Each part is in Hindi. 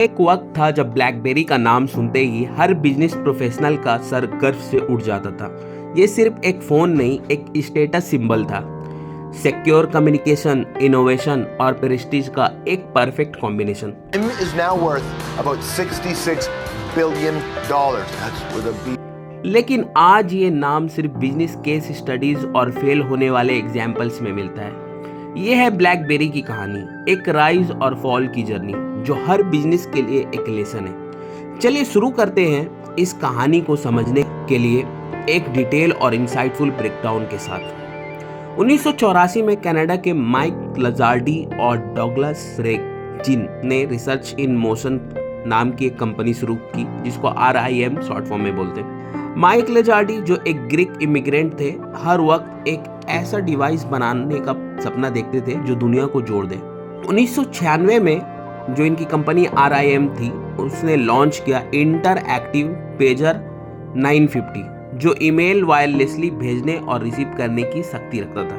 एक वक्त था जब ब्लैकबेरी का नाम सुनते ही हर बिजनेस प्रोफेशनल का सर गर्व से उठ जाता था। ये सिर्फ एक फ़ोन नहीं, एक स्टेटस सिंबल था। सिक्योर कम्युनिकेशन, इनोवेशन और प्रेस्टीज का एक perfect combination. is now worth about $66 billion. That's with a B. लेकिन आज ये नाम सिर्फ बिजनेस केस स्टडीज और फेल होने वाले एग्जाम्पल्स में मिलता है। ये है ब्लैकबेरी की कहानी, एक राइज और फॉल की जर्नी जो हर बिजनेस के लिए एक लेसन है। चलिए शुरू करते हैं इस कहानी को समझने के लिए एक डिटेल और इंसाइटफुल ब्रेकडाउन के साथ। 1984 में कनाडा के माइक लजार्डी और डॉगलस रेजिन ने रिसर्च इन मोशन नाम की एक कंपनी शुरू की, जिसको RIM शॉर्ट फॉर्म में बोलते हैं। माइक लेजार्डी जो एक ग्रीक इमिग्रेंट थे, हर वक्त एक ऐसा डिवाइस बनाने का सपना देखते थे जो दुनिया को जोड़ दे। 1996 में जो इनकी कंपनी RIM थी, उसने लॉन्च किया इंटरएक्टिव पेजर 950, जो ईमेल वायरलेसली भेजने और रिसीव करने की शक्ति रखता था।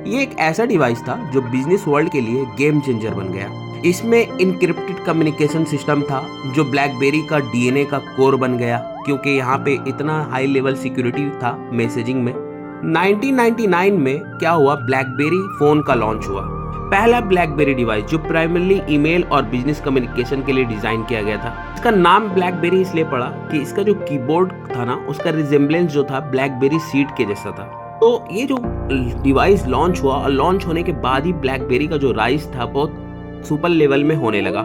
ये एक ऐसा डिवाइस था जो बिजनेस वर्ल्ड के लिए गेम चेंजर बन गया। इसमें इनक्रिप्टेड कम्युनिकेशन सिस्टम था जो ब्लैकबेरी का DNA का कोर बन गया, क्योंकि यहाँ पे इतना हाई लेवल सिक्योरिटी था मैसेजिंग में। 1999 में क्या हुआ, ब्लैकबेरी फोन का लॉन्च हुआ। पहला ब्लैकबेरी डिवाइस जो प्राइमरली ईमेल और बिजनेस कम्युनिकेशन के लिए डिजाइन किया गया था। इसका नाम ब्लैकबेरी इसलिए पड़ा कि इसका जो कीबोर्ड था ना, उसका रिजेम्बलेंस जो था ब्लैकबेरी सीड के जैसा था। तो ये जो डिवाइस लॉन्च हुआ और लॉन्च होने के बाद ही ब्लैकबेरी का जो राइज था बहुत सुपर लेवल में होने लगा।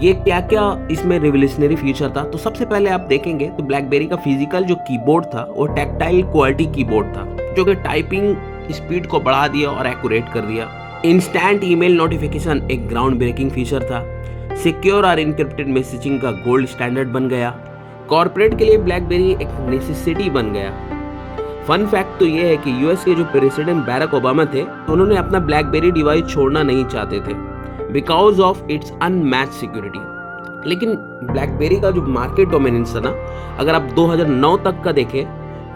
ये क्या क्या इसमें रिवोल्यूशनरी फीचर था, तो सबसे पहले आप देखेंगे तो ब्लैकबेरी का फिजिकल जो कीबोर्ड था वो टैक्टाइल क्वालिटी कीबोर्ड था, जो कि टाइपिंग स्पीड को बढ़ा दिया और एक्यूरेट कर दिया। इंस्टेंट ईमेल नोटिफिकेशन एक ग्राउंड ब्रेकिंग फीचर था। सिक्योर और इनक्रिप्टेड मैसेजिंग का गोल्ड स्टैंडर्ड बन गया। कॉर्पोरेट के लिए ब्लैकबेरी एक नेसेसिटी बन गया। फन फैक्ट तो ये है कि यूएस के जो प्रेसिडेंट बैरक ओबामा थे, तो उन्होंने अपना ब्लैकबेरी डिवाइस छोड़ना नहीं चाहते थे because of its unmatched security. लेकिन ब्लैकबेरी का जो मार्केट डोमिनेंस था ना, अगर आप 2009 तक का देखें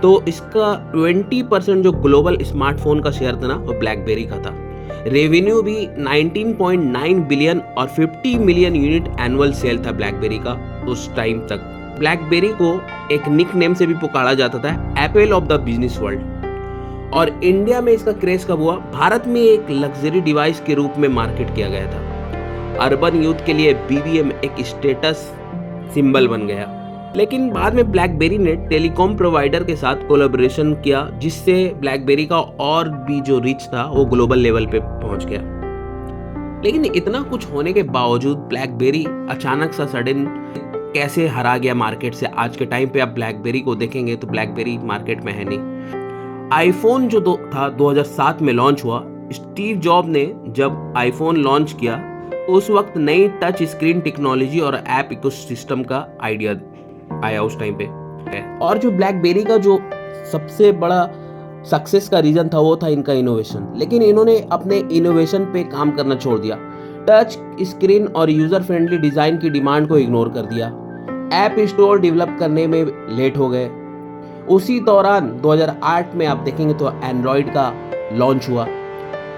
तो इसका 20% जो ग्लोबल स्मार्टफोन का शेयर था ना, वो ब्लैकबेरी का था। रेवेन्यू भी 19.9 बिलियन और 50 मिलियन यूनिट एनुअल सेल था ब्लैकबेरी का उस टाइम तक। ब्लैकबेरी को एक निक नेम से भी पुकारा जाता था, Apple of the business world. और इंडिया में इसका क्रेज कब हुआ, भारत में एक लग्जरी डिवाइस के रूप में मार्केट किया गया था। अर्बन यूथ के लिए BBM एक स्टेटस सिंबल बन गया। लेकिन बाद में ब्लैकबेरी ने टेलीकॉम प्रोवाइडर के साथ कोलैबोरेशन किया, जिससे ब्लैकबेरी का और भी जो रीच था वो ग्लोबल लेवल पे पहुंच गया। लेकिन इतना कुछ होने के बावजूद ब्लैकबेरी अचानक सा सडन कैसे हरा गया मार्केट से। आज के टाइम पे आप ब्लैकबेरी को देखेंगे तो ब्लैकबेरी मार्केट में है नहीं। आईफोन जो था 2007 में लॉन्च हुआ। स्टीव जॉब ने जब आईफोन लॉन्च किया तो उस वक्त नई टच स्क्रीन टेक्नोलॉजी और ऐप इकोसिस्टम का आइडिया आया उस टाइम पे। और जो ब्लैकबेरी का जो सबसे बड़ा सक्सेस का रीजन था वो था इनका इनोवेशन। लेकिन इन्होंने अपने इनोवेशन पे काम करना छोड़ दिया। टच स्क्रीन और यूजर फ्रेंडली डिजाइन की डिमांड को इग्नोर कर दिया। ऐप स्टोर डेवलप करने में लेट हो गए। उसी दौरान 2008 में आप देखेंगे तो एंड्रॉयड का लॉन्च हुआ।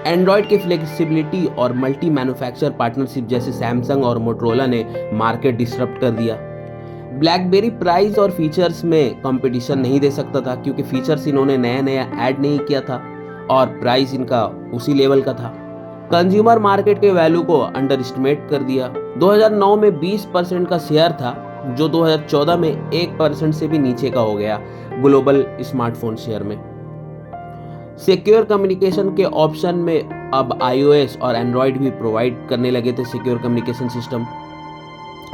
एंड्रॉयड की फ्लेक्सिबिलिटी और मल्टी मैन्युफैक्चर पार्टनरशिप जैसे सैमसंग और मोटरोला ने मार्केट डिसरप्ट कर दिया। ब्लैकबेरी प्राइस और फीचर्स में कंपटीशन नहीं दे सकता था, क्योंकि फीचर्स इन्होंने नया नया ऐड नहीं किया था और प्राइस इनका उसी लेवल का था। कंज्यूमर मार्केट के वैल्यू को अंडर एस्टिमेट कर दिया। 2009 में 20% का शेयर था, जो 2014 में 1% से भी नीचे का हो गया ग्लोबल स्मार्टफोन शेयर में। सिक्योर कम्युनिकेशन के ऑप्शन में अब iOS और एंड्रॉयड भी प्रोवाइड करने लगे थे सिक्योर कम्युनिकेशन सिस्टम।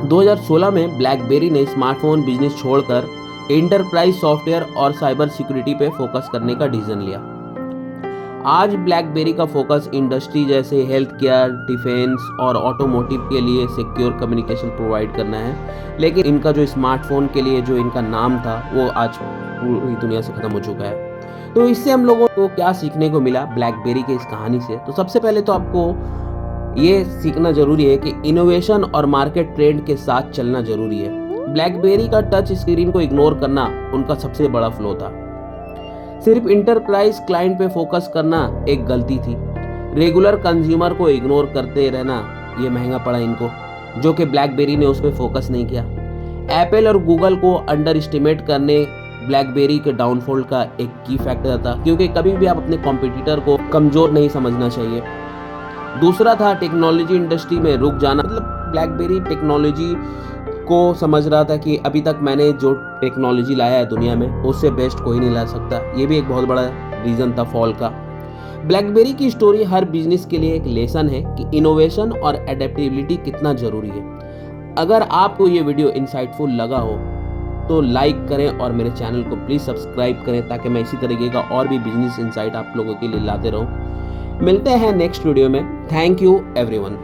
2016 में ब्लैकबेरी ने स्मार्टफोन बिजनेस छोड़कर एंटरप्राइज सॉफ्टवेयर और साइबर सिक्योरिटी पे फोकस करने का डिसीजन लिया। आज ब्लैकबेरी का फोकस इंडस्ट्री जैसे हेल्थ केयर, डिफेंस और ऑटोमोटिव के लिए सिक्योर कम्युनिकेशन प्रोवाइड करना है। लेकिन इनका जो स्मार्टफोन के लिए जो इनका नाम था वो आज पूरी दुनिया से खत्म हो चुका है। तो इससे हम लोगों को क्या सीखने को मिला ब्लैकबेरी के इस कहानी से? तो सबसे पहले तो आपको ये सीखना जरूरी है कि इनोवेशन और मार्केट ट्रेंड के साथ चलना जरूरी है। ब्लैकबेरी का टच स्क्रीन को इग्नोर करना उनका सबसे बड़ा फ्लॉ था। सिर्फ इंटरप्राइज क्लाइंट पे फोकस करना एक गलती थी। रेगुलर कंज्यूमर को इग्नोर करते रहना ये महंगा पड़ा इनको। जो कि ब्लैकबेरी ने उस पर फोकस नहीं किया। एप्पल और गूगल को अंडर एस्टिमेट करने ब्लैकबेरी के डाउनफॉल का एक की फैक्टर था, क्योंकि कभी भी आप अपने कॉम्पिटिटर को कमज़ोर नहीं समझना चाहिए। दूसरा था टेक्नोलॉजी इंडस्ट्री में रुक जाना, मतलब ब्लैकबेरी टेक्नोलॉजी को समझ रहा था कि अभी तक मैंने जो टेक्नोलॉजी लाया है दुनिया में उससे बेस्ट कोई नहीं ला सकता। ये भी एक बहुत बड़ा रीज़न था फॉल का। ब्लैकबेरी की स्टोरी हर बिजनेस के लिए एक लेसन है कि इनोवेशन और एडेप्टेबिलिटी कितना ज़रूरी है। अगर आपको ये वीडियो इंसाइटफुल लगा हो तो लाइक करें और मेरे चैनल को प्लीज़ सब्सक्राइब करें, ताकि मैं इसी तरीके का और भी बिजनेस इंसाइट आप लोगों के लिए लाते रहूं। मिलते हैं नेक्स्ट वीडियो में। Thank you everyone.